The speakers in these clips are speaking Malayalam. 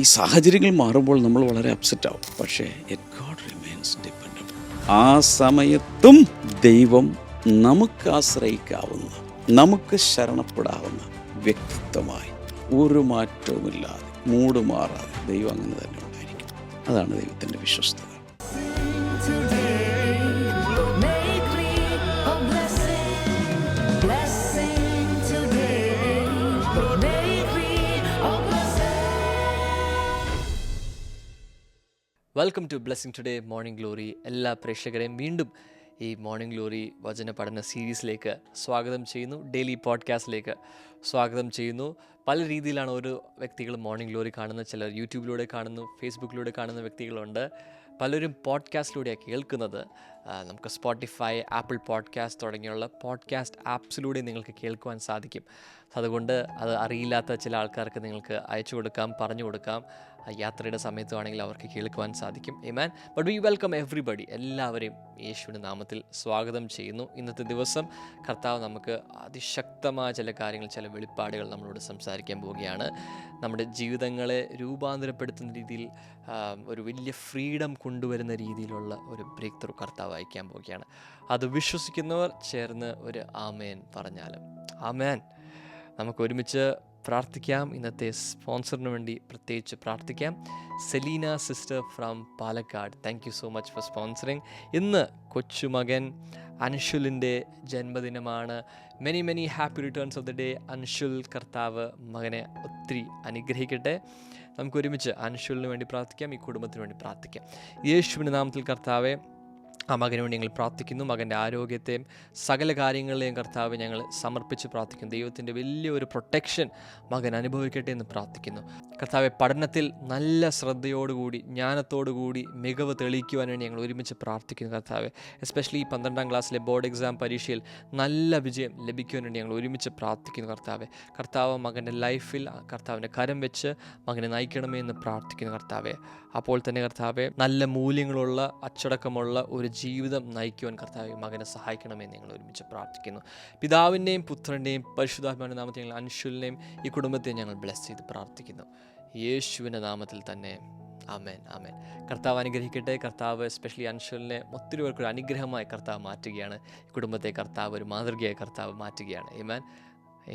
ഈ സാഹചര്യങ്ങൾ മാറുമ്പോൾ നമ്മൾ വളരെ അപ്സെറ്റ് ആവും. പക്ഷേ God remains dependable. ആ സമയത്തും ദൈവം നമുക്ക് ആശ്രയിക്കാവുന്ന, നമുക്ക് ശരണപ്പെടാവുന്ന വ്യക്തിത്വമായി ഒരു മാറ്റവുമില്ലാതെ മൂട് മാറാതെ ദൈവം അങ്ങനെ തന്നെ ഉണ്ടായിരിക്കും. അതാണ് ദൈവത്തിൻ്റെ വിശ്വസ്തത. Welcome to blessing today morning glory. എല്ലാ പ്രേക്ഷകരെയും വീണ്ടും ഈ മോർണിംഗ് ഗ്ലോറി വചന പഠന സീരീസിലേക്ക് സ്വാഗതം ചെയ്യുന്നു. ഡെയിലി പോഡ്കാസ്റ്റിലേക്ക് സ്വാഗതം ചെയ്യുന്നു. പല രീതിയിലാണ് ഓരോ വ്യക്തികൾ മോർണിംഗ് ഗ്ലോറി കാണുന്നത്. ചിലർ യൂട്യൂബിലൂടെ കാണുന്നു, ഫേസ്ബുക്കിലൂടെ കാണുന്ന വ്യക്തികളുണ്ട്. പലരും പോഡ്കാസ്റ്റിലൂടെയാണ് കേൾക്കുന്നത്. നമുക്ക് സ്പോട്ടിഫൈ, ആപ്പിൾ പോഡ്കാസ്റ്റ് തുടങ്ങിയുള്ള പോഡ്കാസ്റ്റ് ആപ്സിലൂടെ നിങ്ങൾക്ക് കേൾക്കുവാൻ സാധിക്കും. അതുകൊണ്ട് അത് അറിയില്ലാത്ത ചില ആൾക്കാർക്ക് നിങ്ങൾക്ക് അയച്ചു കൊടുക്കാം, പറഞ്ഞു കൊടുക്കാം. യാത്രയുടെ സമയത്താണെങ്കിൽ അവർക്ക് കേൾക്കുവാൻ സാധിക്കും. Amen. But we welcome everybody. എല്ലാവരെയും യേശുവിൻ്റെ നാമത്തിൽ സ്വാഗതം ചെയ്യുന്നു. ഇന്നത്തെ ദിവസം കർത്താവ് നമുക്ക് അതിശക്തമായ ചില കാര്യങ്ങൾ, ചില വെളിപ്പാടുകൾ നമ്മളോട് സംസാരിക്കാൻ പോവുകയാണ്. നമ്മുടെ ജീവിതങ്ങളെ രൂപാന്തരപ്പെടുത്തുന്ന രീതിയിൽ ഒരു വലിയ ഫ്രീഡം കൊണ്ടുവരുന്ന രീതിയിലുള്ള ഒരു ബ്രേക്ക് ത്രൂ കർത്താവ് അയക്കാൻ പോവുകയാണ്. അത് വിശ്വസിക്കുന്നവർ ചേർന്ന് ഒരു ആമേൻ പറഞ്ഞാലും. ആമേൻ. നമുക്ക് ഒരുമിച്ച് പ്രാർത്ഥിക്കാം. ഇന്നത്തെ സ്പോൺസറിന് വേണ്ടി പ്രത്യേകിച്ച് പ്രാർത്ഥിക്കാം. Selina sister from Palakkad, thank you so much for sponsoring. ഇന്ന് കൊച്ചുമകൻ അൻഷുലിൻ്റെ ജന്മദിനമാണ്. Many happy returns of the day Anshul. കർത്താവ് മകനെ ഒത്തിരി അനുഗ്രഹിക്കട്ടെ. നമുക്ക് ഒരുമിച്ച് അൻഷുലിന് വേണ്ടി പ്രാർത്ഥിക്കാം, ഈ കുടുംബത്തിന് വേണ്ടി പ്രാർത്ഥിക്കാം. യേശുവിൻ്റെ നാമത്തിൽ കർത്താവെ, ആ മകന് വേണ്ടി ഞങ്ങൾ പ്രാർത്ഥിക്കുന്നു. മകൻ്റെ ആരോഗ്യത്തെയും സകല കാര്യങ്ങളെയും കർത്താവ് ഞങ്ങൾ സമർപ്പിച്ച് പ്രാർത്ഥിക്കുന്നു. ദൈവത്തിൻ്റെ വലിയൊരു പ്രൊട്ടക്ഷൻ മകൻ അനുഭവിക്കട്ടെ എന്ന് പ്രാർത്ഥിക്കുന്നു. കർത്താവെ, പഠനത്തിൽ നല്ല ശ്രദ്ധയോടുകൂടി, ജ്ഞാനത്തോടുകൂടി മികവ് തെളിയിക്കുവാൻ വേണ്ടി ഞങ്ങൾ ഒരുമിച്ച് പ്രാർത്ഥിക്കുന്നു. കർത്താവെ, എസ്പെഷ്യലി ഈ 12ാം ക്ലാസ്സിലെ ബോർഡ് എക്സാം പരീക്ഷയിൽ നല്ല വിജയം ലഭിക്കുവാൻ വേണ്ടി ഞങ്ങൾ ഒരുമിച്ച് പ്രാർത്ഥിക്കുന്നു. കർത്താവ് മകൻ്റെ ലൈഫിൽ കർത്താവിൻ്റെ കരം വെച്ച് മകനെ നയിക്കണമേ എന്ന് പ്രാർത്ഥിക്കുന്നു. കർത്താവെ, അപ്പോൾ തന്നെ കർത്താവെ, നല്ല മൂല്യങ്ങളുള്ള, അച്ചടക്കമുള്ള ഒരു ജീവിതം നയിക്കുവാൻ കർത്താവെ മകനെ സഹായിക്കണമെന്ന് ഞങ്ങൾ ഒരുമിച്ച് പ്രാർത്ഥിക്കുന്നു. പിതാവിൻ്റെയും പുത്രൻ്റെയും പരിശുദ്ധാത്മാവിൻ്റെ നാമത്തിൽ ഞങ്ങൾ അൻഷുലിനെയും ഈ കുടുംബത്തെയും ഞങ്ങൾ ബ്ലെസ് ചെയ്ത് പ്രാർത്ഥിക്കുന്നു. യേശുവിൻ്റെ നാമത്തിൽ തന്നെ ആമേൻ, ആമേൻ. കർത്താവ് അനുഗ്രഹിക്കട്ടെ. കർത്താവ് എസ്പെഷ്യലി അൻഷുലിനെ ഒത്തിരി പേർക്കൊരു അനുഗ്രഹമായി കർത്താവ് മാറ്റുകയാണ്. ഈ കുടുംബത്തെ കർത്താവ് ഒരു മാതൃകയായി കർത്താവ് മാറ്റുകയാണ്. Amen,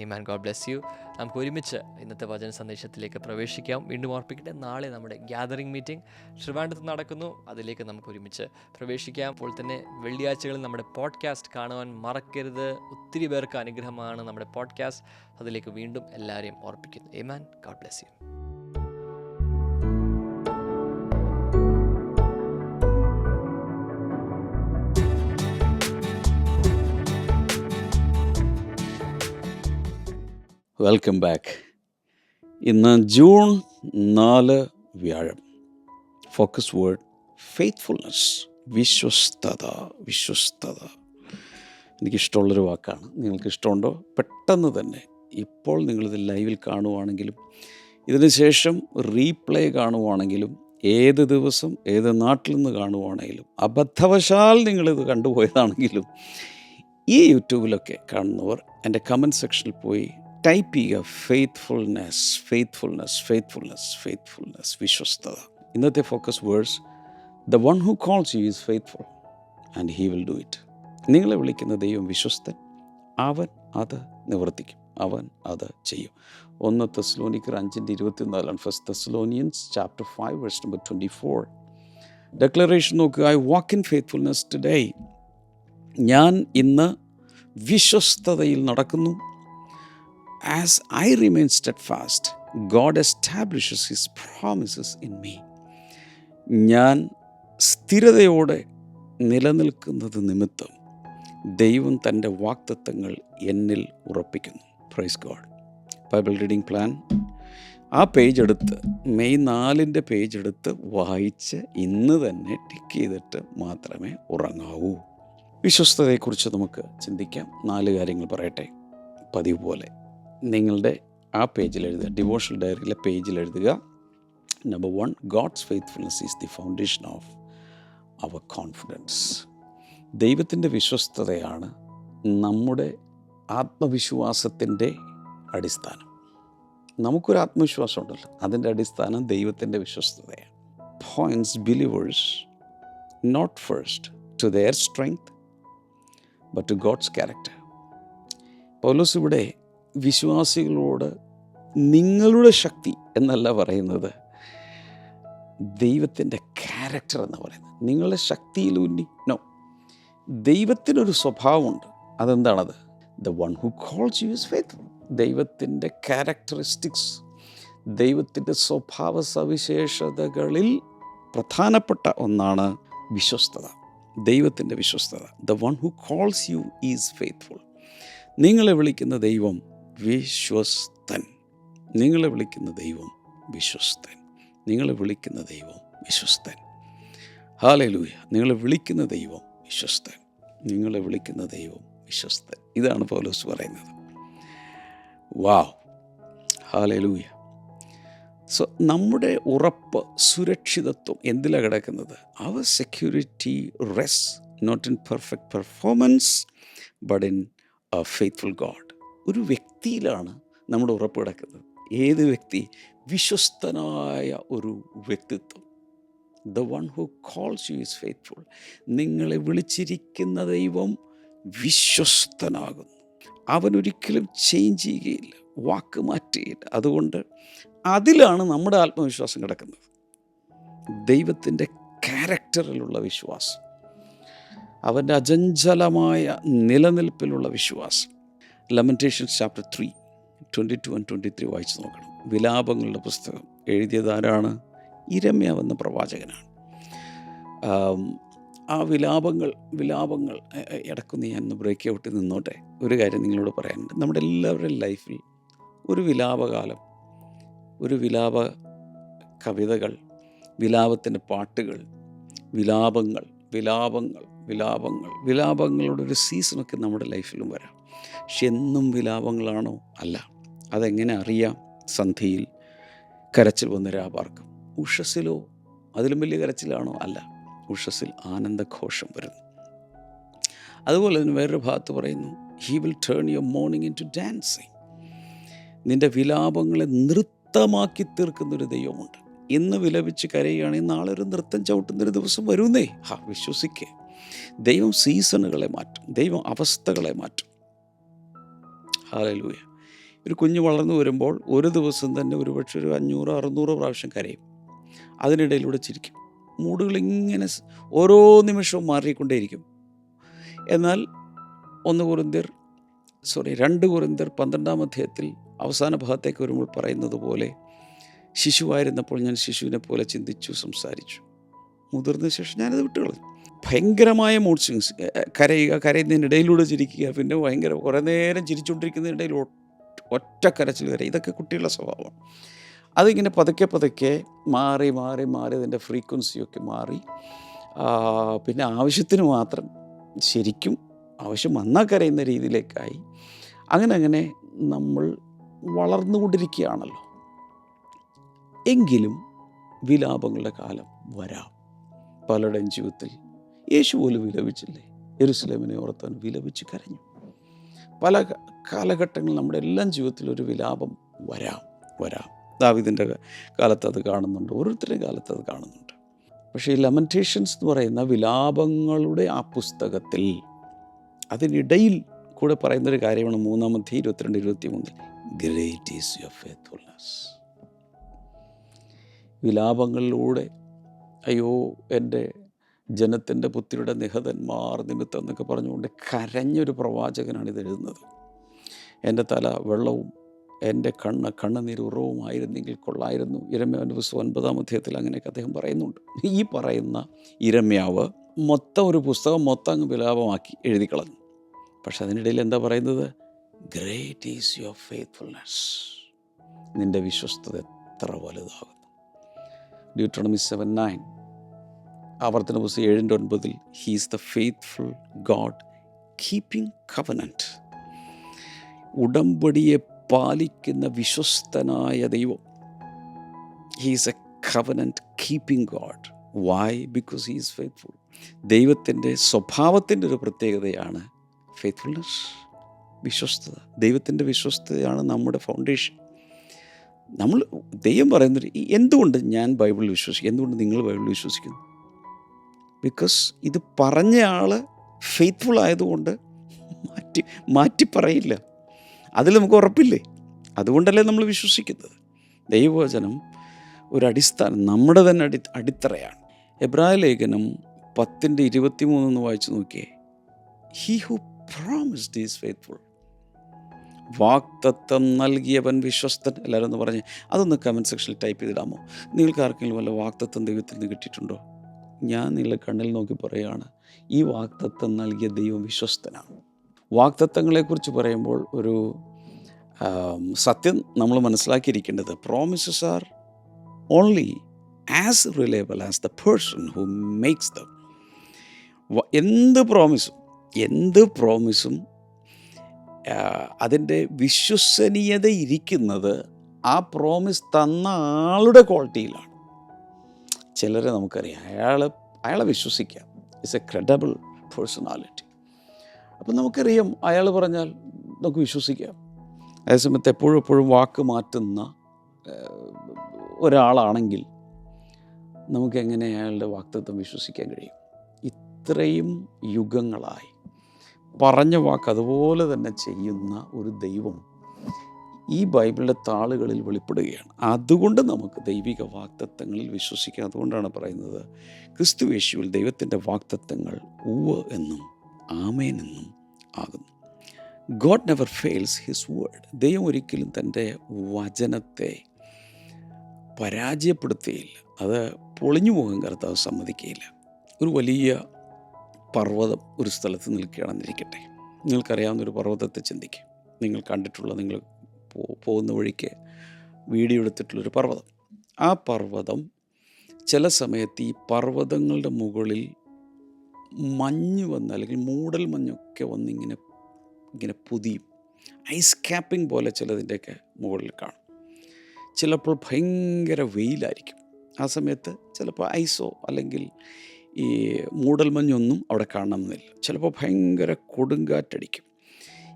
amen. God bless you. നമുക്ക് ഒരുമിച്ച് ഇന്നത്തെ വചന സന്ദേശത്തിലേക്ക് പ്രവേശിക്കാം. വീണ്ടും ഓർപ്പിക്കട്ടെ, നാളെ നമ്മുടെ ഗ്യാതറിംഗ് മീറ്റിംഗ് ട്രിവാൻഡ്രത്ത് നടക്കുന്നു. അതിലേക്ക് നമുക്ക് ഒരുമിച്ച് പ്രവേശിക്കാം. അപ്പോൾ തന്നെ വെള്ളിയാഴ്ചകളിൽ നമ്മുടെ പോഡ്കാസ്റ്റ് കാണുവാൻ മറക്കരുത്. ഒത്തിരി പേർക്ക് അനുഗ്രഹമാണ് നമ്മുടെ പോഡ്കാസ്റ്റ്. അതിലേക്ക് വീണ്ടും എല്ലാവരെയും ഓർപ്പിക്കുന്നു. Amen. God bless you. Welcome back. ഇന്ന് ജൂൺ 4 വ്യാഴം. Focus word faithfulness. വിശ്വസ്തത. എനിക്കിഷ്ടമുള്ളൊരു വാക്കാണ്. നിങ്ങൾക്ക് ഇഷ്ടമുണ്ടോ? പെട്ടെന്ന് തന്നെ ഇപ്പോൾ നിങ്ങളിത് ലൈവിൽ കാണുവാണെങ്കിലും ഇതിന് ശേഷം റീപ്ലേ കാണുവാണെങ്കിലും ഏത് ദിവസം ഏത് നാട്ടിൽ നിന്ന് കാണുവാണെങ്കിലും അബദ്ധവശാൽ നിങ്ങളിത് കണ്ടുപോയതാണെങ്കിലും ഈ യൂട്യൂബിലൊക്കെ കാണുന്നവർ എൻ്റെ കമൻറ്റ് സെക്ഷനിൽ പോയി ടൈപ്പ് ചെയ്യുക ഫെയ്ത്ത്ഫുൾനെസ്, വിശ്വസ്തത. ഇന്നത്തെ focus words: the one who calls you is faithful and he will do it. നിങ്ങളെ വിളിക്കുന്ന ദൈവം വിശ്വസ്തൻ, അവൻ അത് നിവർത്തിക്കും, അവൻ അത് ചെയ്യും. 1 തെസ്സലോനിക്കർ 5:24. 1 Thessalonians chapter 5 verse number 24. Declaration നോക്കുക. I walk in faithfulness today. ഞാൻ ഇന്ന് വിശ്വസ്തതയിൽ നടക്കുന്നു. As I remain steadfast, God establishes His promises in me. ഞാൻ സ്ഥിരതയോടെ നിലനിൽക്കുന്നത് നിമിത്തം ദൈവം തൻ്റെ വാഗ്ദത്തങ്ങൾ എന്നിൽ ഉറപ്പിക്കുന്നു. Praise God. Bible reading plan. ആ പേജ് എടുത്ത്, മെയ് 4 പേജ് എടുത്ത് വായിച്ച് ഇന്ന് തന്നെ ടിക്ക് ചെയ്തിട്ട് മാത്രമേ ഉറങ്ങാവൂ. വിശ്വസ്തതയെക്കുറിച്ച് നമുക്ക് ചിന്തിക്കാം. 4 കാര്യങ്ങൾ പറയട്ടെ. പതിവ് പോലെ നിങ്ങളുടെ ആ പേജിൽ എഴുതുക, ഡിവോഷണൽ ഡയറിയിലെ പേജിൽ എഴുതുക. Number 1, God's faithfulness is the foundation of our confidence. ദൈവത്തിൻ്റെ വിശ്വസ്തതയാണ് നമ്മുടെ ആത്മവിശ്വാസത്തിൻ്റെ അടിസ്ഥാനം. നമുക്കൊരു ആത്മവിശ്വാസം ഉണ്ടല്ലോ, അതിൻ്റെ അടിസ്ഥാനം ദൈവത്തിൻ്റെ വിശ്വസ്തതയാണ്. Points believers not first to their strength but to God's character. പൗലോസ് ഇവിടെ വിശ്വാസികളോട് നിങ്ങളുടെ ശക്തി എന്നല്ല പറയുന്നത്, ദൈവത്തിൻ്റെ ക്യാരക്ടർ എന്ന് പറയുന്നത്. നിങ്ങളുടെ ശക്തിയിലൂന്നി നോ, ദൈവത്തിനൊരു സ്വഭാവമുണ്ട്. അതെന്താണത്? The one who calls you is faithful. ദൈവത്തിൻ്റെ ക്യാരക്ടറിസ്റ്റിക്സ്, ദൈവത്തിൻ്റെ സ്വഭാവ സവിശേഷതകളിൽ പ്രധാനപ്പെട്ട ഒന്നാണ് വിശ്വസ്തത, ദൈവത്തിൻ്റെ വിശ്വസ്തത. The one who calls you is faithful. നിങ്ങളെ വിളിക്കുന്ന ദൈവം വിശ്വസ്തൻ. നിങ്ങളെ വിളിക്കുന്ന ദൈവം വിശ്വസ്തൻ. നിങ്ങളെ വിളിക്കുന്ന ദൈവം വിശ്വസ്തൻ. ഹല്ലേലൂയ. നിങ്ങളെ വിളിക്കുന്ന ദൈവം വിശ്വസ്തൻ. നിങ്ങളെ വിളിക്കുന്ന ദൈവം വിശ്വസ്തൻ. ഇതാണ് പൗലോസ് പറയുന്നത്. വാവ്, ഹല്ലേലൂയ. സോ നമ്മുടെ ഉറപ്പ്, സുരക്ഷിതത്വം എന്തിലാണ് കിടക്കുന്നത്? അവർ security rest not in perfect performance but in a faithful God. ഒരു വ്യക്തിയിലാണ് നമ്മുടെ ഉറപ്പ് കിടക്കുന്നത്. ഏത് വ്യക്തി? വിശ്വസ്തനായ ഒരു വ്യക്തിത്വം. The one who calls you is faithful. നിങ്ങളെ വിളിച്ചിരിക്കുന്ന ദൈവം വിശ്വസ്തനാകുന്നു. അവനൊരിക്കലും ചേഞ്ച് ചെയ്യുകയില്ല, വാക്ക് മാറ്റുകയില്ല. അതുകൊണ്ട് അതിലാണ് നമ്മുടെ ആത്മവിശ്വാസം കിടക്കുന്നത്, ദൈവത്തിൻ്റെ ക്യാരക്ടറിലുള്ള വിശ്വാസം, അവൻ്റെ അചഞ്ചലമായ നിലനിൽപ്പിലുള്ള വിശ്വാസം. ലമന്റേഷൻസ് ചാപ്റ്റർ 3 22 and 23 വായിച്ച് നോക്കണം. വിലാപങ്ങളുടെ പുസ്തകം എഴുതിയത് ആരാണ്? ഇരമ്യാവ് എന്ന പ്രവാചകനാണ്. ആ വിലാപങ്ങൾ ഇടയ്ക്കൊന്ന് ഞാൻ ബ്രേക്ക് ഔട്ട് നിന്നോട്ടെ. ഒരു കാര്യം നിങ്ങളോട് പറയാനുണ്ട്. നമ്മുടെ എല്ലാവരുടെയും ലൈഫിൽ ഒരു വിലാപകാലം, ഒരു വിലാപ കവിതകൾ, വിലാപത്തിൻ്റെ പാട്ടുകൾ, വിലാപങ്ങളുടെ ഒരു സീസണൊക്കെ നമ്മുടെ ലൈഫിലും വരാം. പക്ഷെ എന്നും വിലാപങ്ങളാണോ? അല്ല. അതെങ്ങനെ അറിയാം? സന്ധ്യയിൽ കരച്ചിൽ വന്ന് രാപാർക്കും. ഉഷസ്സിലോ അതിലും വലിയ കരച്ചിലാണോ? അല്ല. ഉഷസ്സിൽ ആനന്ദഘോഷം വരുന്നു. അതുപോലെ തന്നെ വേറൊരു ഭാഗത്ത് പറയുന്നു, he will turn your morning into dancing. നിൻ്റെ വിലാപങ്ങളെ നൃത്തമാക്കി തീർക്കുന്നൊരു ദൈവമുണ്ട്. ഇന്ന് വിലപിച്ച് കരയുകയാണെങ്കിൽ നാളെ ഒരു നൃത്തം ചവിട്ടുന്നൊരു ദിവസം വരുന്നേ. വിശ്വസിക്കേ. ദൈവം സീസണുകളെ മാറ്റും, ദൈവം അവസ്ഥകളെ മാറ്റും. ഹല്ലേലൂയ. ഒരു കുഞ്ഞ് വളർന്നു വരുമ്പോൾ ഒരു ദിവസം തന്നെ ഒരുപക്ഷെ ഒരു 500-600 പ്രാവശ്യം കരയും. അതിനിടയിലൂടെ ചിരിക്കും. മൂടുകളിങ്ങനെ ഓരോ നിമിഷവും മാറിക്കൊണ്ടേയിരിക്കും. എന്നാൽ 2 കൊരിന്ത്യർ 12-ാം അധ്യായത്തിൽ അവസാന ഭാഗത്തേക്ക് വരുമ്പോൾ പറയുന്നത് പോലെ, ശിശുവായിരുന്നപ്പോൾ ഞാൻ ശിശുവിനെ പോലെ ചിന്തിച്ചു, സംസാരിച്ചു. മുതിർന്ന ശേഷം ഞാനത് വിട്ടുകളഞ്ഞു. ഭയങ്കരമായ മൂഡ് സ്വിങ്സ്, കരയുന്നതിനിടയിലൂടെ ചിരിക്കുക, പിന്നെ ഭയങ്കര കുറേ നേരം ചിരിച്ചുകൊണ്ടിരിക്കുന്നതിനിടയിൽ ഒറ്റ കരച്ചിൽ കരയുക. ഇതൊക്കെ കുട്ടികളുടെ സ്വഭാവമാണ്. അതിങ്ങനെ പതുക്കെ മാറി അതിൻ്റെ ഫ്രീക്വൻസിയൊക്കെ മാറി, പിന്നെ ആവശ്യത്തിന് മാത്രം ശരിക്കും ആവശ്യം വന്നാൽ കരയുന്ന രീതിയിലേക്കായി. അങ്ങനെ നമ്മൾ വളർന്നുകൊണ്ടിരിക്കുകയാണല്ലോ. എങ്കിലും വിലാപങ്ങളുടെ കാലം വരാം പലരുടെയും ജീവിതത്തിൽ. യേശു പോലും വിലപിച്ചില്ലേ? യെരൂശലേമിനെ ഓർത്താൻ വിലപിച്ച് കരഞ്ഞു. പല കാലഘട്ടങ്ങളിൽ നമ്മുടെ എല്ലാം ജീവിതത്തിൽ ഒരു വിലാപം വരാം. ദാവീദിൻ്റെ കാലത്ത് അത് കാണുന്നുണ്ട്, ഓരോരുത്തരുടെയും കാലത്ത് അത് കാണുന്നുണ്ട്. പക്ഷേ ഈ ലമന്റേഷൻസ് എന്ന് പറയുന്ന വിലാപങ്ങളുടെ ആ പുസ്തകത്തിൽ അതിനിടയിൽ കൂടെ പറയുന്നൊരു കാര്യമാണ് 3-ാം അധ്യായം 22-23. Great is your faithfulness. വിലാപങ്ങളിലൂടെ അയ്യോ എൻ്റെ ജനത്തിൻ്റെ പുത്രിയുടെ നിഹതന്മാർ നിമിത്തം എന്നൊക്കെ പറഞ്ഞുകൊണ്ട് കരഞ്ഞൊരു പ്രവാചകനാണ് ഇത് എഴുതുന്നത്. എൻ്റെ തല വെള്ളവും എൻ്റെ കണ്ണുനീർ ഉറവുമായിരുന്നെങ്കിൽ കൊള്ളായിരുന്നു. ഇരമ്യാവിൻ്റെ പുസ്തകം 9-ാം അധ്യായത്തിൽ അങ്ങനെയൊക്കെ അദ്ദേഹം പറയുന്നുണ്ട്. ഈ പറയുന്ന ഇരമ്യാവ് മൊത്തം ഒരു പുസ്തകം അങ്ങ് വിലാപമാക്കി എഴുതി കളഞ്ഞു. പക്ഷെ അതിനിടയിൽ എന്താ പറയുന്നത്? Great is your faithfulness. നിൻ്റെ വിശ്വസ്തത എത്ര വലുതാകുന്നു. ഡ്യൂട്ടോണമി 7:9, ആവർത്തന പുസ്തകം 7:9, he is the faithful God keeping covenant. ഉടമ്പടിയെ പാലിക്കുന്ന വിശ്വസ്തനായ ദൈവം. He is a covenant keeping God. Why? Because he is faithful. ദൈവത്തിൻ്റെ സ്വഭാവത്തിൻ്റെ ഒരു പ്രത്യേകതയാണ് ഫെയ്ത്ത്ഫുൾനെസ്, വിശ്വസ്തത. ദൈവത്തിൻ്റെ വിശ്വസ്തതയാണ് നമ്മുടെ ഫൗണ്ടേഷൻ. നമ്മൾ ദൈവം പറയുന്നത് എന്തുകൊണ്ട് ഞാൻ ബൈബിളിൽ വിശ്വസിക്കും, എന്തുകൊണ്ട് നിങ്ങൾ ബൈബിളിൽ വിശ്വസിക്കുന്നു? ബിക്കോസ് ഇത് പറഞ്ഞ ആൾ ഫെയ്ത്ത്ഫുൾ ആയതുകൊണ്ട് മാറ്റി പറയില്ല. അതിൽ നമുക്ക് ഉറപ്പില്ലേ? അതുകൊണ്ടല്ലേ നമ്മൾ വിശ്വസിക്കുന്നത്. ദൈവവചനം ഒരു അടിസ്ഥാനം, നമ്മുടെ തന്നെ അടിത്തറയാണ്. എബ്രായ ലേഖനം 10:23 വായിച്ചു നോക്കിയേ. He who promised is faithful. വാഗ്ദത്തം നൽകിയവൻ വിശ്വസ്തൻ. എല്ലാവരും ഒന്ന് പറഞ്ഞ് അതൊന്ന് കമൻറ്റ് സെക്ഷനിൽ ടൈപ്പ് ചെയ്തിടാമോ? നിങ്ങൾക്ക് ആർക്കെങ്കിലും വല്ല വാഗ്ദത്തം ദൈവത്തിൽ നിന്ന് കിട്ടിയിട്ടുണ്ടോ? ഞാൻ നിങ്ങളുടെ കണ്ണിൽ നോക്കി പറയുകയാണ്, ഈ വാഗ്ദത്തം നൽകിയ ദൈവം വിശ്വസ്തനാണ്. വാഗ്ദത്തങ്ങളെക്കുറിച്ച് പറയുമ്പോൾ ഒരു സത്യം നമ്മൾ മനസ്സിലാക്കിയിരിക്കേണ്ടത്, promises are only as reliable as the person who makes them. എന്ത് പ്രോമിസും അതിൻ്റെ വിശ്വസനീയത ഇരിക്കുന്നത് ആ പ്രോമിസ് തന്ന ആളുടെ ക്വാളിറ്റിയിലാണ്. ചിലരെ നമുക്കറിയാം, അയാളെ വിശ്വസിക്കാം. It's A credible personality. അപ്പം നമുക്കറിയാം അയാൾ പറഞ്ഞാൽ നമുക്ക് വിശ്വസിക്കാം. അതേസമയത്ത് എപ്പോഴും വാക്ക് മാറ്റുന്ന ഒരാളാണെങ്കിൽ നമുക്കെങ്ങനെ അയാളുടെ വാഗ്ദത്തം വിശ്വസിക്കാൻ കഴിയും? ഇത്രയും യുഗങ്ങളായി പറഞ്ഞ വാക്ക് അതുപോലെ തന്നെ ചെയ്യുന്ന ഒരു ദൈവം ഈ ബൈബിളിലെ താളുകളിൽ വെളിപ്പെടുകയാണ്. അതുകൊണ്ട് നമുക്ക് ദൈവിക വാഗ്ദത്തങ്ങളിൽ വിശ്വസിക്കാം. അതുകൊണ്ടാണ് പറയുന്നത്, ക്രിസ്തു യേശുവിൽ ദൈവത്തിൻ്റെ വാഗ്ദത്തങ്ങൾ ഉവ്വ് എന്നും ആമേൻ എന്നും ആകുന്നു. God never fails his word. ദൈവം ഒരിക്കലും തൻ്റെ വചനത്തെ പരാജയപ്പെടുത്തുകയില്ല. അത് പൊളിഞ്ഞു പോകാൻ കർത്താവ് സമ്മതിക്കുകയില്ല. ഒരു വലിയ പർവ്വതം ഒരു സ്ഥലത്ത് നിൽക്കുകയാണെന്നിരിക്കട്ടെ. നിങ്ങൾക്കറിയാവുന്നൊരു പർവ്വതത്തെ ചിന്തിക്കും. നിങ്ങൾ കണ്ടിട്ടുള്ള, നിങ്ങൾ പോകുന്ന വഴിക്ക് വീഡിയോ എടുത്തിട്ടുള്ളൊരു പർവ്വതം. ആ പർവ്വതം ചില സമയത്ത് ഈ പർവ്വതങ്ങളുടെ മുകളിൽ മഞ്ഞ് വന്ന്, അല്ലെങ്കിൽ മൂടൽ മഞ്ഞൊക്കെ വന്നിങ്ങനെ പുതിയും. ഐസ് ക്യാപ്പിംഗ് പോലെ ചിലതിൻ്റെയൊക്കെ മുകളിൽ കാണും. ചിലപ്പോൾ ഭയങ്കര വെയിലായിരിക്കും. ആ സമയത്ത് ചിലപ്പോൾ ഐസോ അല്ലെങ്കിൽ ഈ മൂടൽമഞ്ഞൊന്നും അവിടെ കാണണമെന്നില്ല. ചിലപ്പോൾ ഭയങ്കര കൊടുങ്കാറ്റടിക്കും.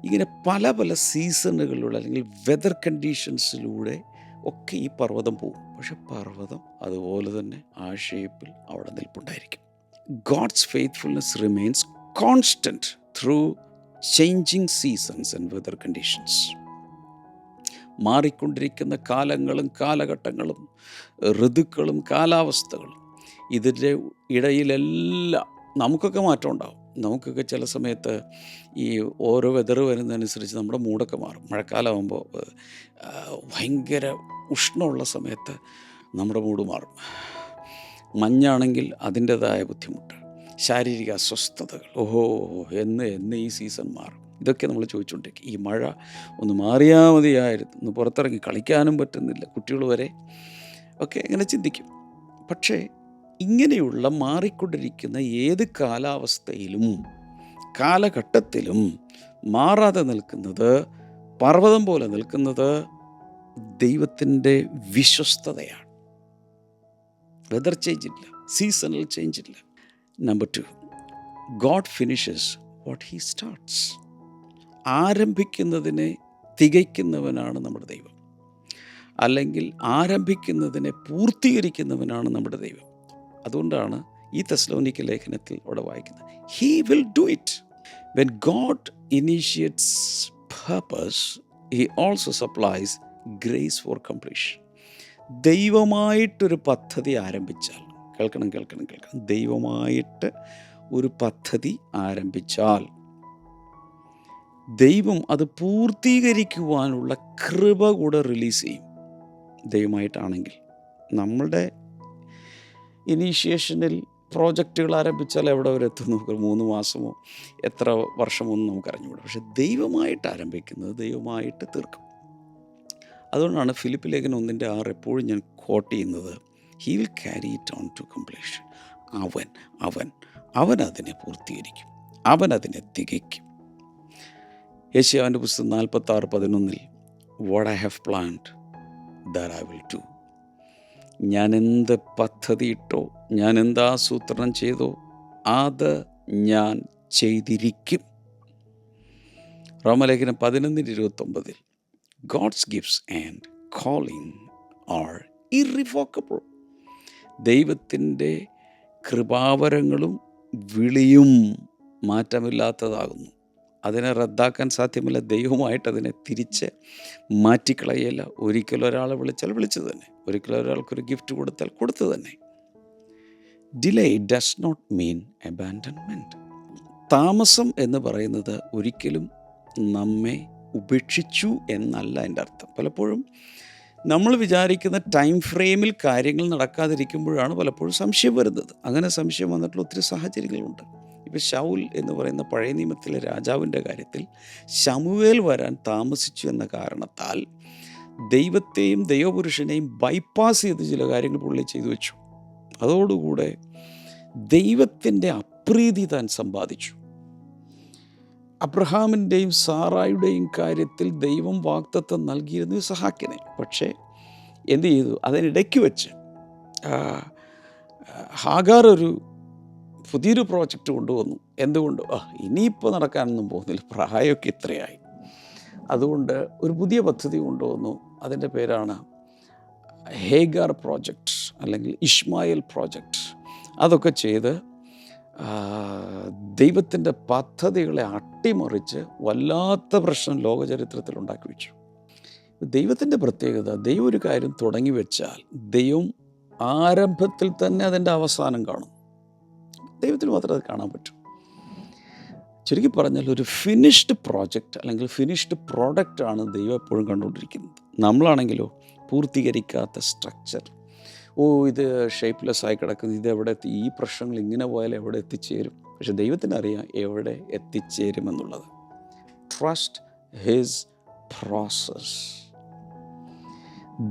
ഇങ്ങനെ പല സീസണുകളിലൂടെ അല്ലെങ്കിൽ വെതർ കണ്ടീഷൻസിലൂടെ ഒക്കെ ഈ പർവ്വതം പോകും. പക്ഷെ പർവ്വതം അതുപോലെ തന്നെ ആ ഷേപ്പിൽ അവിടെ നിൽപ്പുണ്ടായിരിക്കും. God's faithfulness remains constant through changing seasons and weather conditions. മാറിക്കൊണ്ടിരിക്കുന്ന കാലങ്ങളും കാലഘട്ടങ്ങളും ഋതുക്കളും കാലാവസ്ഥകളും, ഇതിൻ്റെ ഇടയിലെല്ലാം നമുക്കൊക്കെ മാറ്റം ഉണ്ടാകും. നമുക്കൊക്കെ ചില സമയത്ത് ഈ ഓരോ വെതർ വരുന്നതനുസരിച്ച് നമ്മുടെ മൂടൊക്കെ മാറും. മഴക്കാലമാകുമ്പോൾ ഭയങ്കര ഉഷ്ണമുള്ള സമയത്ത് നമ്മുടെ മൂഡ് മാറും. മഞ്ഞാണെങ്കിൽ അതിൻ്റെതായ ബുദ്ധിമുട്ട്, ശാരീരിക അസ്വസ്ഥതകൾ. എന്ന് ഈ സീസൺ മാറും. ഇതൊക്കെ നമ്മൾ ചോദിച്ചുകൊണ്ടിരിക്കും. ഈ മഴ ഒന്ന് മാറിയാൽ മതിയായിരുന്നു, ഒന്ന് പുറത്തിറങ്ങി കളിക്കാനും പറ്റുന്നില്ല, കുട്ടികൾ വരെ ഒക്കെ ഇങ്ങനെ ചിന്തിക്കും. പക്ഷേ ഇങ്ങനെയുള്ള മാറിക്കൊണ്ടിരിക്കുന്ന ഏത് കാലാവസ്ഥയിലും കാലഘട്ടത്തിലും മാറാതെ നിൽക്കുന്നത്, പർവ്വതം പോലെ നിൽക്കുന്നത് ദൈവത്തിൻ്റെ വിശ്വസ്തതയാണ്. വെതർ ചേഞ്ച് ഇല്ല, സീസണൽ ചേഞ്ച് ഇല്ല. Number 2, God finishes what he starts. ആരംഭിക്കുന്നതിനെ തികയ്ക്കുന്നവനാണ് നമ്മുടെ ദൈവം, അല്ലെങ്കിൽ ആരംഭിക്കുന്നതിനെ പൂർത്തീകരിക്കുന്നവനാണ് നമ്മുടെ ദൈവം. അതുകൊണ്ടാണ് ഈ തെസ്സലോനിക്ക ലേഖനത്തിൽ അവിടെ വായിക്കുന്നത്, he will do it. When God initiates purpose he also supplies grace for completion. ദൈവമായിട്ടൊരു പദ്ധതി ആരംഭിച്ചാൽ, കേൾക്കണം, ദൈവമായിട്ട് ഒരു പദ്ധതി ആരംഭിച്ചാൽ ദൈവം അത് പൂർത്തീകരിക്കുവാനുള്ള കൃപ കൂടെ റിലീസ് ചെയ്യും. ദൈവമായിട്ടാണെങ്കിൽ നമ്മളുടെ ഇനീഷ്യേഷനിൽ പ്രോജക്റ്റുകൾ ആരംഭിച്ചാൽ എവിടെ വരെ എത്തും നമുക്ക് 3 മാസമോ എത്ര വർഷമൊന്നും നമുക്കറിഞ്ഞുകൂടാ. പക്ഷെ ദൈവമായിട്ട് ആരംഭിക്കുന്നത് ദൈവമായിട്ട് തീർക്കും. അതുകൊണ്ടാണ് ഫിലിപ്പ് ലേഖനം 1:6 എപ്പോഴും ഞാൻ കോട്ട് ചെയ്യുന്നത്, he will carry it on to completion. അവൻ അതിനെ പൂർത്തീകരിക്കും, അവൻ അതിനെ തികയ്ക്കും. യെശയ്യാവിൻ്റെ പുസ്തകം 46:11 what I have planned that I will do. ഞാൻ എന്ത് പദ്ധതിയിട്ടോ, ഞാൻ എന്താസൂത്രണം ചെയ്തോ അത് ഞാൻ ചെയ്തിരിക്കും. റോമലേഖനം 11:29 God's gifts and calling are irrevocable. ദൈവത്തിൻ്റെ കൃപാവരങ്ങളും വിളിയും മാറ്റമില്ലാത്തതാകുന്നു. അതിനെ റദ്ദാക്കാൻ സാധ്യമല്ല. ദൈവമായിട്ട് അതിനെ തിരിച്ച് മാറ്റിക്കളയല്ല. ഒരിക്കലും ഒരാളെ വിളിച്ചാൽ വിളിച്ചത് തന്നെ, ഒരിക്കലും ഒരാൾക്കൊരു ഗിഫ്റ്റ് കൊടുത്താൽ കൊടുത്തു തന്നെ. Delay does not mean abandonment. താമസം എന്ന് പറയുന്നത് ഒരിക്കലും നമ്മെ ഉപേക്ഷിച്ചു എന്നല്ല എൻ്റെ അർത്ഥം. പലപ്പോഴും നമ്മൾ വിചാരിക്കുന്ന ടൈം ഫ്രെയിമിൽ കാര്യങ്ങൾ നടക്കാതിരിക്കുമ്പോഴാണ് പലപ്പോഴും സംശയം വരുന്നത്. അങ്ങനെ സംശയം വന്നിട്ടുള്ള ഒത്തിരി സാഹചര്യങ്ങളുണ്ട്. ഇപ്പോൾ ശൗൽ എന്ന് പറയുന്ന പഴയ നിയമത്തിലെ രാജാവിൻ്റെ കാര്യത്തിൽ ശമൂവേൽ വരാൻ താമസിച്ചു എന്ന കാരണത്താൽ ദൈവത്തെയും ദൈവപുരുഷനെയും ബൈപ്പാസ് ചെയ്ത് ചില കാര്യങ്ങൾ പുള്ളി ചെയ്തു വെച്ചു. അതോടുകൂടെ ദൈവത്തിൻ്റെ അപ്രീതി താൻ സമ്പാദിച്ചു. അബ്രഹാമിൻ്റെയും സാറായുടെയും കാര്യത്തിൽ ദൈവം വാഗ്ദത്തം നൽകിയിരുന്നു ഇസഹാക്കിനെ. പക്ഷേ എന്ത് ചെയ്തു? അതിനിടയ്ക്ക് വെച്ച് ഹാഗാർ ഒരു പുതിയൊരു പ്രോജക്റ്റ് കൊണ്ടുവന്നു. എന്തുകൊണ്ട്? ഇനിയിപ്പോൾ നടക്കാനൊന്നും പോകുന്നില്ല, പ്രായമൊക്കെ ഇത്രയായി. അതുകൊണ്ട് ഒരു പുതിയ പദ്ധതി കൊണ്ടുവന്നു. അതിൻ്റെ പേരാണ് ഹേഗാർ പ്രോജക്റ്റ് അല്ലെങ്കിൽ ഇഷ്മായേൽ പ്രോജക്റ്റ്. അതൊക്കെ ചെയ്ത് ദൈവത്തിൻ്റെ പദ്ധതികളെ അട്ടിമറിച്ച് വല്ലാത്ത പ്രശ്നം ലോകചരിത്രത്തിൽ ഉണ്ടാക്കി വെച്ചു. ദൈവത്തിൻ്റെ പ്രത്യേകത, ദൈവം ഒരു കാര്യം തുടങ്ങി വെച്ചാൽ ദൈവം ആരംഭത്തിൽ തന്നെ അതിൻ്റെ അവസാനം കാണും. ദൈവത്തിന് മാത്രമേ അത് കാണാൻ പറ്റൂ. ചുരുക്കി പറഞ്ഞാൽ ഒരു ഫിനിഷ്ഡ് പ്രോജക്റ്റ് അല്ലെങ്കിൽ ഫിനിഷ്ഡ് പ്രോഡക്റ്റാണ് ദൈവം എപ്പോഴും കണ്ടുകൊണ്ടിരിക്കുന്നത്. നമ്മളാണെങ്കിലോ പൂർത്തീകരിക്കാത്ത സ്ട്രക്ചർ, ഇത് ഷേപ്പ്ലെസ് ആയി കിടക്കുന്നത്, ഇത് എവിടെ എത്തി, ഈ പ്രശ്നങ്ങൾ ഇങ്ങനെ പോയാൽ എവിടെ എത്തിച്ചേരും. പക്ഷെ ദൈവത്തിന് അറിയാം എവിടെ എത്തിച്ചേരുമെന്നുള്ളത്. Trust his process.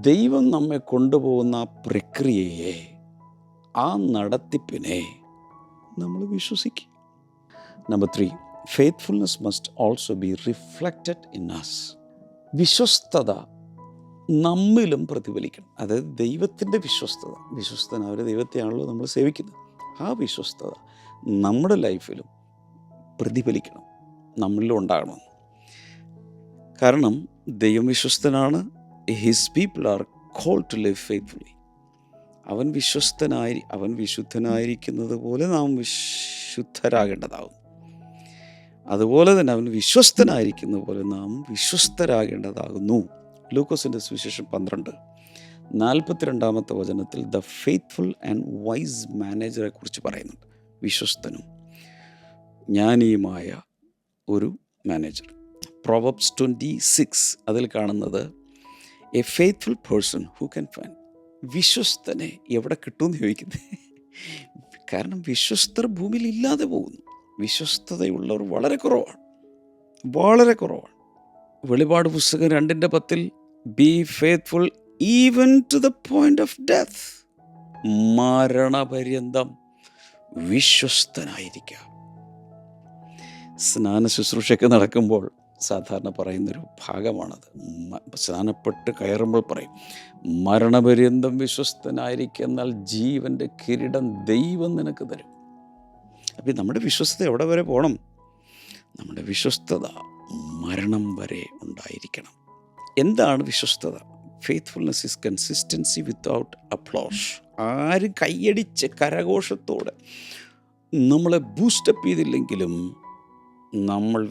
ദൈവം നമ്മെ കൊണ്ടുപോകുന്ന ആ പ്രക്രിയയെ, ആ നടത്തിപ്പിനെ നമ്മൾ വിശ്വസിക്കും. Number 3, faithfulness must also be reflected in us. വിശ്വസ്തത നമ്മിലും പ്രതിഫലിക്കണം. അതായത് ദൈവത്തിൻ്റെ വിശ്വസ്തനായ ദൈവത്തെയാണല്ലോ നമ്മൾ സേവിക്കുന്നത്. ആ വിശ്വസ്തത നമ്മുടെ ലൈഫിലും പ്രതിഫലിക്കണം, നമ്മളിലും ഉണ്ടാകണം. കാരണം ദൈവം വിശ്വസ്തനാണ്. His people are called to live faithfully. അവൻ വിശുദ്ധനായിരിക്കുന്നത് പോലെ നാം വിശുദ്ധരാകേണ്ടതാകും. അതുപോലെ തന്നെ അവൻ വിശ്വസ്തനായിരിക്കുന്ന പോലെ നാം വിശ്വസ്തരാകേണ്ടതാകുന്നു. ലൂക്കോസിൻ്റെ സുവിശേഷം 12:42 വചനത്തിൽ ദ ഫെയ്ത്ത്ഫുൾ ആൻഡ് വൈസ് മാനേജറെ കുറിച്ച് പറയുന്നുണ്ട്. വിശ്വസ്തനും ജ്ഞാനിയുമായ ഒരു മാനേജർ. പ്രൊവർബ്സ് 26 അതിൽ കാണുന്നത് a faithful person who can find. വിശ്വസ്തനെ എവിടെ കിട്ടുമെന്ന് ചോദിക്കുന്നത്. കാരണം വിശ്വസ്തർ ഭൂമിയിൽ ഇല്ലാതെ പോകുന്നു. വിശ്വസ്തതയുള്ളവർ വളരെ കുറവാണ്. വെളിപാട് പുസ്തകം 2:10 be faithful even to the point of death. മരണപര്യന്തം വിശ്വസ്തനായിരിക്കുക. സ്നാന ശുശ്രൂഷയൊക്കെ നടക്കുമ്പോൾ സാധാരണ പറയുന്നൊരു ഭാഗമാണത്. സ്നാനപ്പെട്ട് കയറുമ്പോൾ പറയും, മരണപര്യന്തം വിശ്വസ്തനായിരിക്കുക, എന്നാൽ ജീവൻ്റെ കിരീടം ദൈവം നിനക്ക് തരും. അപ്പം നമ്മുടെ വിശ്വസ്തത എവിടെ വരെ പോകണം? നമ്മുടെ വിശ്വസ്തത മരണം വരെ ഉണ്ടായിരിക്കണം. എന്താണ് വിശ്വസ്തത? Faithfulness is consistency without applause. ആരും കൈയടിച്ച് കരഘോഷത്തോടെ നമ്മളെ ബൂസ്റ്റപ്പ് ചെയ്തില്ലെങ്കിലും നമ്മൾ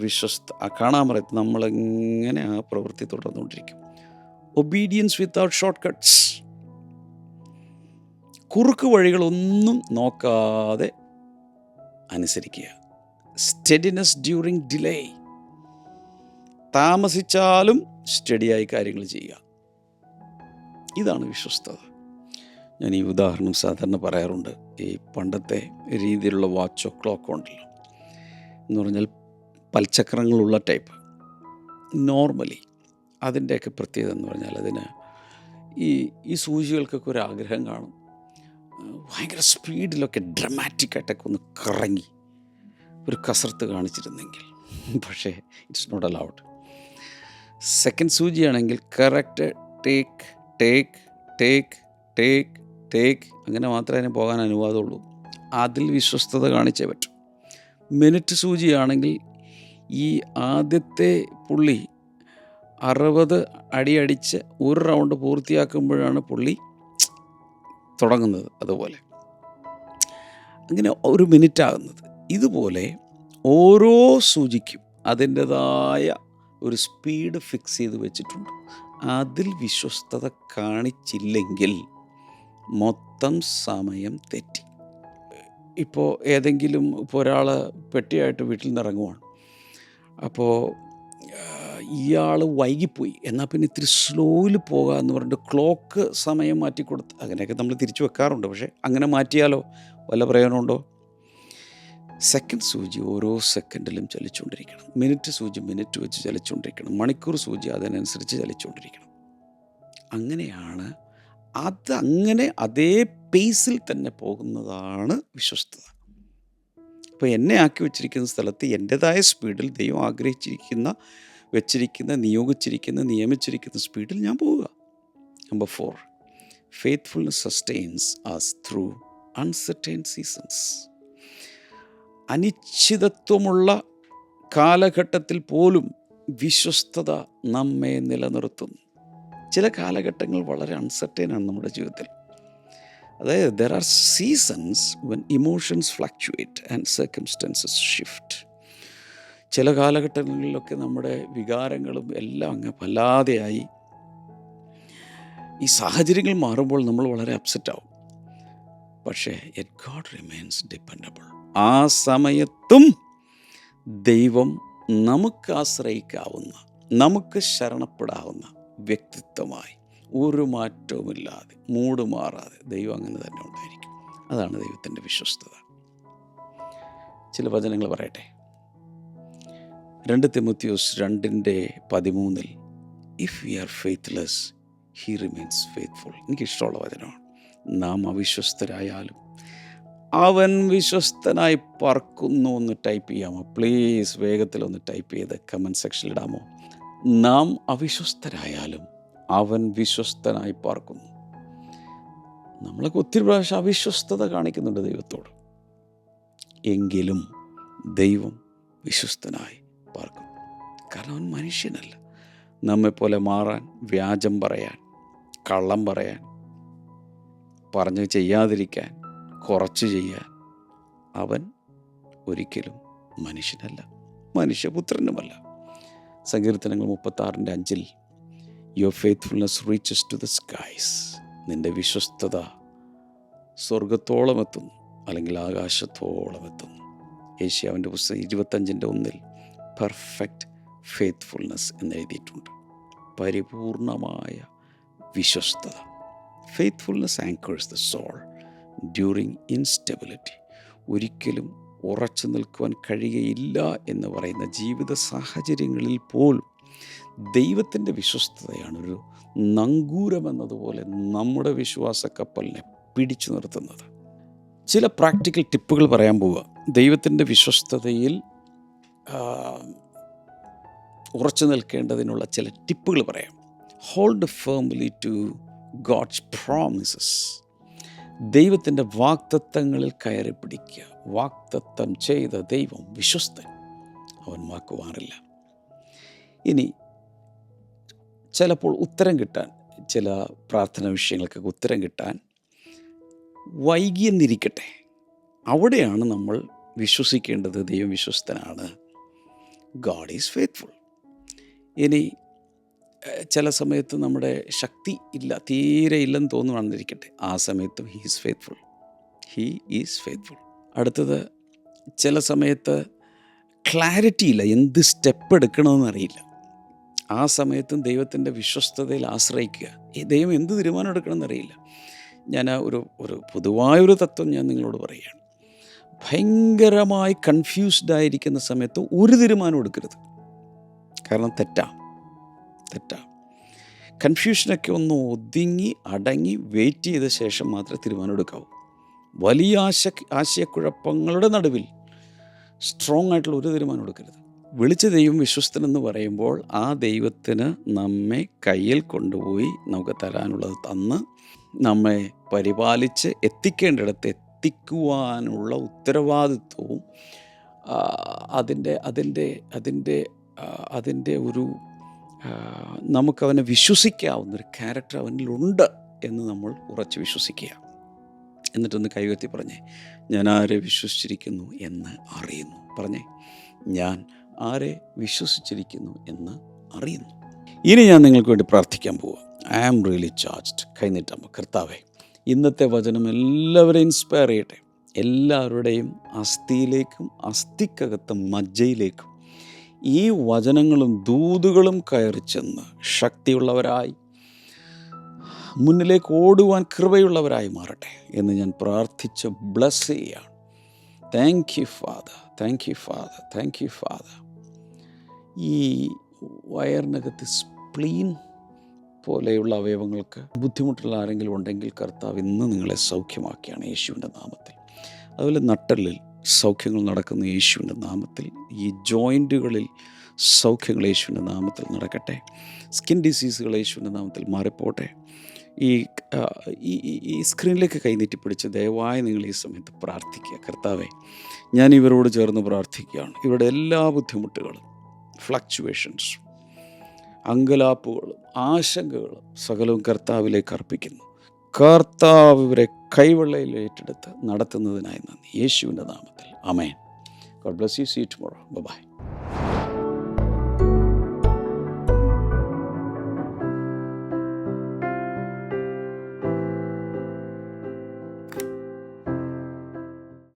കാണാൻ പറയത്ത് നമ്മളെങ്ങനെ ആ പ്രവൃത്തി തുടർന്നുകൊണ്ടിരിക്കും. Obedience without shortcuts. കുറുക്ക് വഴികളൊന്നും നോക്കാതെ അനുസരിക്കുക. Steadiness during delay. താമസിച്ചാലും സ്റ്റഡിയായി കാര്യങ്ങൾ ചെയ്യുക. ഇതാണ് വിശ്വസ്തത. ഞാൻ ഈ ഉദാഹരണം സാധാരണ പറയാറുണ്ട്. ഈ പണ്ടത്തെ രീതിയിലുള്ള വാച്ചോ ക്ലോക്കോ ഉണ്ടല്ലോ എന്ന് പറഞ്ഞാൽ പൽചക്രങ്ങളുള്ള ടൈപ്പ്. നോർമലി അതിൻ്റെയൊക്കെ പ്രത്യേകത എന്ന് പറഞ്ഞാൽ അതിന് ഈ സൂചികൾക്കൊക്കെ ഒരു ആഗ്രഹം കാണും. ഭയങ്കര സ്പീഡിലൊക്കെ ഡ്രമാറ്റിക്കായിട്ടൊക്കെ ഒന്ന് കറങ്ങി ഒരു കസർത്ത് കാണിച്ചിരുന്നെങ്കിൽ. പക്ഷേ ഇറ്റ്സ് നോട്ട് അലൗഡ്. സെക്കൻഡ് സൂചിയാണെങ്കിൽ correct take take take take take അങ്ങനെ മാത്രമേ അതിന് പോകാൻ അനുവാദമുള്ളൂ. അതിൽ വിശ്വസ്തത കാണിച്ചേ പറ്റൂ. മിനിറ്റ് സൂചിയാണെങ്കിൽ ഈ ആദ്യത്തെ പുള്ളി 60 അടി അടിച്ച് ഒരു റൗണ്ട് പൂർത്തിയാക്കുമ്പോഴാണ് പുള്ളി തുടങ്ങുന്നത്. അതുപോലെ അങ്ങനെ ഒരു മിനിറ്റ് ആകുന്നത്. ഇതുപോലെ ഓരോ സൂചിക്കും അതിൻ്റെതായ ഒരു സ്പീഡ് ഫിക്സ് ചെയ്ത് വെച്ചിട്ടുണ്ട്. അതിൽ വിശ്വസ്തത കാണിച്ചില്ലെങ്കിൽ മൊത്തം സമയം തെറ്റി. ഇപ്പോൾ ഏതെങ്കിലും ഒരാൾ പെട്ടിയായിട്ട് വീട്ടിൽ നിന്ന് ഇറങ്ങുവാണ്. അപ്പോൾ ഇയാൾ വൈകിപ്പോയി, എന്നാൽ പിന്നെ ഇത്തിരി സ്ലോയിൽ പോകുക എന്ന് പറഞ്ഞിട്ട് ക്ലോക്ക് സമയം മാറ്റിക്കൊടുത്ത്, അങ്ങനെയൊക്കെ നമ്മൾ തിരിച്ചു വെക്കാറുണ്ട്. പക്ഷേ അങ്ങനെ മാറ്റിയാലോ വല്ല പ്രയോജനമുണ്ടോ? സെക്കൻഡ് സൂചി ഓരോ സെക്കൻഡിലും ചലിച്ചുകൊണ്ടിരിക്കണം. മിനിറ്റ് സൂചി മിനിറ്റ് വെച്ച് ചലിച്ചുകൊണ്ടിരിക്കണം. മണിക്കൂർ സൂചി അതിനനുസരിച്ച് ചലിച്ചുകൊണ്ടിരിക്കണം. അങ്ങനെയാണ് അതങ്ങനെ അതേ പേസിൽ തന്നെ പോകുന്നതാണ് വിശ്വസ്തത. അപ്പോൾ എന്നെ ആക്കി വെച്ചിരിക്കുന്ന സ്ഥലത്ത് എൻ്റെതായ സ്പീഡിൽ ദൈവം വെച്ചിരിക്കുന്ന നിയമിച്ചിരിക്കുന്ന സ്പീഡിൽ ഞാൻ പോവുക. Number 4, faithfulness sustains us through uncertain seasons. അനിശ്ചിതത്വമുള്ള കാലഘട്ടത്തിൽ പോലും വിശ്വസ്തത നമ്മെ നിലനിർത്തുന്നു. ചില കാലഘട്ടങ്ങൾ വളരെ അൺസർട്ടൈനാണ് നമ്മുടെ ജീവിതത്തിൽ. അതായത് there are seasons when emotions fluctuate and circumstances shift. ചില കാലഘട്ടങ്ങളിലൊക്കെ നമ്മുടെ വികാരങ്ങളും എല്ലാം അങ്ങ് വല്ലാതെയായി ഈ സാഹചര്യങ്ങൾ മാറുമ്പോൾ നമ്മൾ വളരെ അപ്സെറ്റാവും. പക്ഷേ God remains dependable. ആ സമയത്തും ദൈവം നമുക്ക് ആശ്രയിക്കാവുന്ന, നമുക്ക് ശരണപ്പെടാവുന്ന വ്യക്തിത്വമായി ഒരു മാറ്റവുമില്ലാതെ മൂട് മാറാതെ ദൈവം അങ്ങനെ തന്നെ ഉണ്ടായിരിക്കും. അതാണ് ദൈവത്തിൻ്റെ വിശ്വസ്തത. ചില വചനങ്ങൾ പറയട്ടെ. 2 തിമോത്തിയോസ് 2:13 if we are faithless he remains faithful. എനിക്കിഷ്ടമുള്ള വചനമാണ്. നാം അവിശ്വസ്തരായാലും അവൻ വിശ്വസ്തനായി പാർക്കുന്നു. ഒന്ന് ടൈപ്പ് ചെയ്യാമോ പ്ലീസ്? വേഗത്തിലൊന്ന് ടൈപ്പ് ചെയ്ത് കമൻറ്റ് സെക്ഷനിൽ ഇടാമോ? നാം അവിശ്വസ്തരായാലും അവൻ വിശ്വസ്തനായി പാർക്കുന്നു. നമ്മളൊക്കെ ഒത്തിരി പ്രാവശ്യം അവിശ്വസ്തത കാണിക്കുന്നുണ്ട് ദൈവത്തോട്. എങ്കിലും ദൈവം വിശ്വസ്തനായി പാർക്കുന്നു. കാരണം അവൻ മനുഷ്യനല്ല. നമ്മെപ്പോലെ മാറാൻ, വ്യാജം പറയാൻ, കള്ളം പറയാൻ, പറഞ്ഞ് ചെയ്യാതിരിക്കാൻ, കുറച്ച് ചെയ്യാൻ അവൻ ഒരിക്കലും മനുഷ്യനല്ല, മനുഷ്യപുത്രനുമല്ല. സങ്കീർത്തനങ്ങൾ 36:5 your faithfulness reaches to the skies. നിൻ്റെ വിശ്വസ്തത സ്വർഗത്തോളം എത്തുന്നു, അല്ലെങ്കിൽ ആകാശത്തോളം എത്തുന്നു. ഏഷ്യാവിൻ്റെ പുസ്തകം 25:1 പെർഫെക്റ്റ് ഫെയ്ത്ത്ഫുൾനെസ് എന്നെഴുതിയിട്ടുണ്ട്. പരിപൂർണമായ വിശ്വസ്തത. Faithfulness anchors the soul during instability. ഒരിക്കലും ഉറച്ചു നിൽക്കുവാൻ കഴിയുകയില്ല എന്ന് പറയുന്ന ജീവിത സാഹചര്യങ്ങളിൽ പോലും ദൈവത്തിൻ്റെ വിശ്വസ്തതയാണ് ഒരു നങ്കൂരമെന്നതുപോലെ നമ്മുടെ വിശ്വാസ കപ്പലിനെ പിടിച്ചു നിർത്തുന്നത്. ചില പ്രാക്ടിക്കൽ ടിപ്പുകൾ പറയാൻ പോവുക. ദൈവത്തിൻ്റെ വിശ്വസ്തതയിൽ ഉറച്ചു നിൽക്കേണ്ടതിനുള്ള ചില ടിപ്പുകൾ പറയാം. Hold firmly to God's promises. ദൈവത്തിൻ്റെ വാഗ്ദത്തങ്ങളിൽ കയറി പിടിക്കുക. വാഗ്ദത്തം ചെയ്ത ദൈവം വിശ്വസ്തൻ, അവൻ വാക്കുമാറില്ല. ഇനി ചിലപ്പോൾ ഉത്തരം കിട്ടാൻ, ചില പ്രാർത്ഥന വിഷയങ്ങൾക്കൊക്കെ ഉത്തരം കിട്ടാൻ വൈകിയെന്നിരിക്കട്ടെ, അവിടെയാണ് നമ്മൾ വിശ്വസിക്കേണ്ടത് ദൈവം വിശ്വസ്തനാണ്. God is faithful. ഇനി ചില സമയത്ത് നമ്മുടെ ശക്തി ഇല്ല, തീരെ ഇല്ലെന്ന് തോന്നുവാണെന്നിരിക്കട്ടെ, ആ സമയത്തും he is faithful. He is faithful. അടുത്തത്, ചില സമയത്ത് ക്ലാരിറ്റി ഇല്ല, എന്ത് സ്റ്റെപ്പ് എടുക്കണമെന്നറിയില്ല, ആ സമയത്തും ദൈവത്തിൻ്റെ വിശ്വസ്തതയിൽ ആശ്രയിക്കുക. ഈ ദൈവം എന്ത് തീരുമാനം എടുക്കണമെന്നറിയില്ല. ഞാൻ ഒരു പൊതുവായൊരു തത്വം ഞാൻ നിങ്ങളോട് പറയുകയാണ്. ഭയങ്കരമായി കൺഫ്യൂസ്ഡായിരിക്കുന്ന സമയത്ത് ഒരു തീരുമാനം എടുക്കരുത്. കാരണം തെറ്റാ. കൺഫ്യൂഷനൊക്കെ ഒന്ന് ഒതുങ്ങി അടങ്ങി വെയിറ്റ് ചെയ്ത ശേഷം മാത്രമേ തീരുമാനം എടുക്കാവൂ. വലിയ ആശയക്കുഴപ്പങ്ങളുടെ നടുവിൽ സ്ട്രോങ് ആയിട്ടുള്ള ഒരു തീരുമാനം എടുക്കരുത്. വിളിച്ച ദൈവം വിശ്വസ്തനെന്ന് പറയുമ്പോൾ ആ ദൈവത്തിന് നമ്മെ കയ്യിൽ കൊണ്ടുപോയി നമുക്ക് തരാനുള്ളത് തന്ന് നമ്മെ പരിപാലിച്ച് എത്തിക്കേണ്ടിടത്ത് എത്തിക്കുവാനുള്ള ഉത്തരവാദിത്വവും അതിൻ്റെ ഒരു നമുക്കവനെ വിശ്വസിക്കാവുന്നൊരു ക്യാരക്ടർ അവനിലുണ്ട് എന്ന് നമ്മൾ ഉറച്ച് വിശ്വസിക്കുക. എന്നിട്ടൊന്ന് കൈവത്തി പറഞ്ഞേ, ഞാൻ ആരെ വിശ്വസിച്ചിരിക്കുന്നു എന്ന് അറിയുന്നു. പറഞ്ഞേ, ഞാൻ ആരെ വിശ്വസിച്ചിരിക്കുന്നു എന്ന് അറിയുന്നു. ഇനി ഞാൻ നിങ്ങൾക്ക് വേണ്ടി പ്രാർത്ഥിക്കാൻ പോവുക. I am really charged. കൈനീട്ടാകുമ്പോൾ കർത്താവേ, ഇന്നത്തെ വചനം എല്ലാവരെയും ഇൻസ്പയർ ചെയ്യട്ടെ. എല്ലാവരുടെയും അസ്ഥിയിലേക്കും അസ്ഥിക്കകത്ത് മജ്ജയിലേക്കും ഈ വചനങ്ങളും ദൂതുകളും കയറി ചെന്ന് ശക്തിയുള്ളവരായി മുന്നിലേക്ക് ഓടുവാൻ കൃപയുള്ളവരായി മാറട്ടെ എന്ന് ഞാൻ പ്രാർത്ഥിച്ച് ബ്ലസ് ചെയ്യുകയാണ്. Thank you father, thank you father, thank you father. ഈ വയറിനകത്ത് സ്പ്ലീൻ പോലെയുള്ള അവയവങ്ങൾക്ക് ബുദ്ധിമുട്ടുള്ള ആരെങ്കിലും ഉണ്ടെങ്കിൽ കർത്താവ് ഇന്ന് നിങ്ങളെ സൗഖ്യമാക്കിയാണ് യേശുവിൻ്റെ നാമത്തിൽ. അതുപോലെ നട്ടെല്ലിൽ സൗഖ്യങ്ങൾ നടക്കുന്ന യേശുവിൻ്റെ നാമത്തിൽ. ഈ ജോയിൻറ്റുകളിൽ സൗഖ്യങ്ങൾ യേശുവിൻ്റെ നാമത്തിൽ നടക്കട്ടെ. സ്കിൻ ഡിസീസുകൾ യേശുവിൻ്റെ നാമത്തിൽ മാറിപ്പോട്ടെ. ഈ സ്ക്രീനിലേക്ക് കൈനീട്ടി പിടിച്ച് ദയവായി നിങ്ങൾ ഈ സമയത്ത് പ്രാർത്ഥിക്കുക. കർത്താവെ, ഞാൻ ഇവരോട് ചേർന്ന് പ്രാർത്ഥിക്കുകയാണ്. ഇവരുടെ എല്ലാ ബുദ്ധിമുട്ടുകളും, ഫ്ലക്ച്വേഷൻസും, അങ്കലാപ്പുകളും ആശങ്കകളും സകലവും കർത്താവിലേക്ക് അർപ്പിക്കുന്നു. കർത്താവ് ഇവരെ കൈവെള്ളയിൽ ഏറ്റെടുത്ത് നടത്തുന്നതിനായി നന്ദി. യേശുവിൻ്റെ നാമത്തിൽ ആമേൻ. God bless you. See you tomorrow. By.